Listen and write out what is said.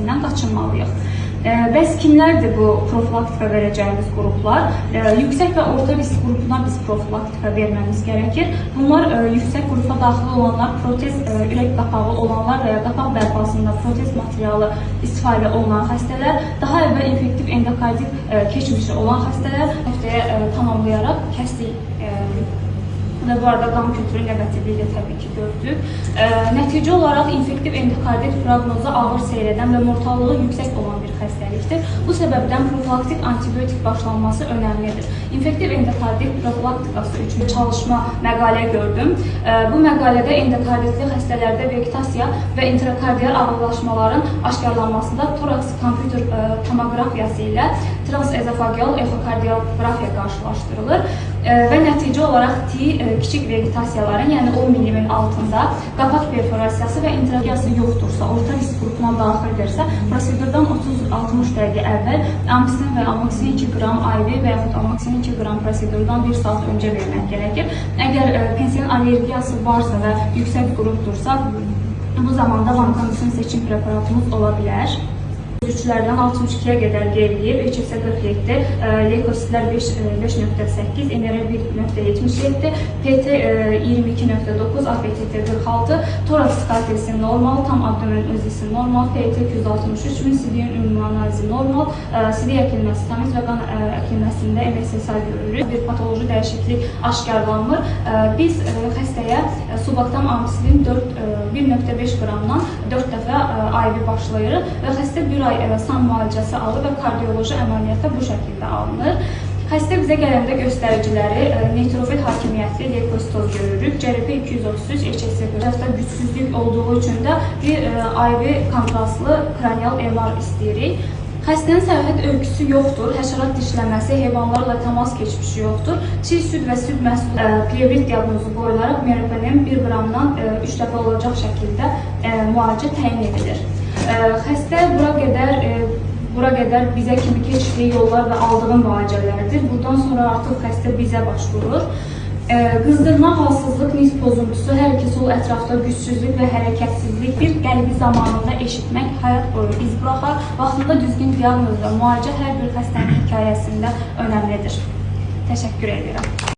xəstəliyinə qaçınmalıyıq. Bəs kimlərdir bu profilaktika verəcəyimiz qruplar? Yüksək və orta risk qrupuna biz profilaktika verməmiz gərəkir. Bunlar yüksək qrupa daxil olanlar, protez ürək qapağı olanlar və ya qapaq bərpasında protez materialı istifadə olunan xəstələr, daha əvvəl infektiv endokardit keçmişi olan xəstələr həftəyə tamamlayaraq kəsdik. Və bu arada qan kültürü negativliyi də təbii ki gördük. Nəticə olaraq infektiv endokardit proqnozu ağır seyr edən və mortallığı yüksək olan bir xəstəlikdir. Bu səbəbdən profilaktik antibiotik başlanması önəmlidir. İnfektiv endokardit profilaktikası üçün çalışma məqalə gördüm. Bu məqalədə endokarditli xəstələrdə vegetasiya və intrakardial ağırlaşmaların aşkarlanmasında toraks kompüter tomoqrafiyası ilə transezofageal ekokardiografiya qarşılaşdırılır və nəticə olaraq kiçik vegetasiyaların, yəni 10 mm altında qapaq perforasiyası və intrakardiası yoxdursa, orta risk qrupuna daxildirsə, prosedurdan 30-60 dəqiqə əvvəl amoxicillin və amoxicillin 2 qram IV və yaxud amoxicillin 2 qram prosedurdan 1 saat öncə vermək gərəkir. Əgər pensilin allergiyası varsa və yüksək qrupdursa, bu zamanda vankomisin seçim preparatımız ola bilər. 3-lərdən 62-yə qədər geriləyib, HSC47, leykositlər 5.8, NR 1.77, PT 22.9, APTT 46, toraks kartesi normal, tam abdomen özisi normal, PT 263, sidiyin ümumi analizi normal, sidiy əkilməsi tamiz və qan əkilməsində MSSA görürük. Bir patoloji dəyişiklik aşkarlanmır. Biz xəstəyə subaktam amoxicillin 1.5 qramdan 4 dəfə IV başlayırıq və xəstə bir ay san müalicəsi alır və kardioloji əməliyyatda bu şəkildə alınır. Xəstə bizə gələndə göstəriciləri neytrofil hakimiyyətli leykositoz görürük. CRP 233, HSC-də gücsüzlük olduğu üçün də bir IV kontrastlı kranial MR istəyirik. Xəstənin sərhəd öyküsü yoxdur, həşərat dişləməsi, heyvanlarla təmas keçmişi yoxdur. Çiğ süd və süd məhsulları plevrit diaqnozu qoyularaq meropenem 1 qramdan 3 dəfə olacaq şəkildə müalicə təyin edilir. Xəstə bura qədər bizə kimi keçdiyi yollar və aldığı müalicələrdir. Buradan sonra artıq xəstə bizə başvurur. Qızdırma, halsızlıq, nis pozuntusu, hər iki sol ətrafda gücsüzlük və hərəkətsizlik bir qəlbi zamanında eşitmək həyat boyu iz buraxar. Vaxtında düzgün diaqnoz və müalicə hər bir xəstənin hekayəsində önəmlidir. Təşəkkür edirəm.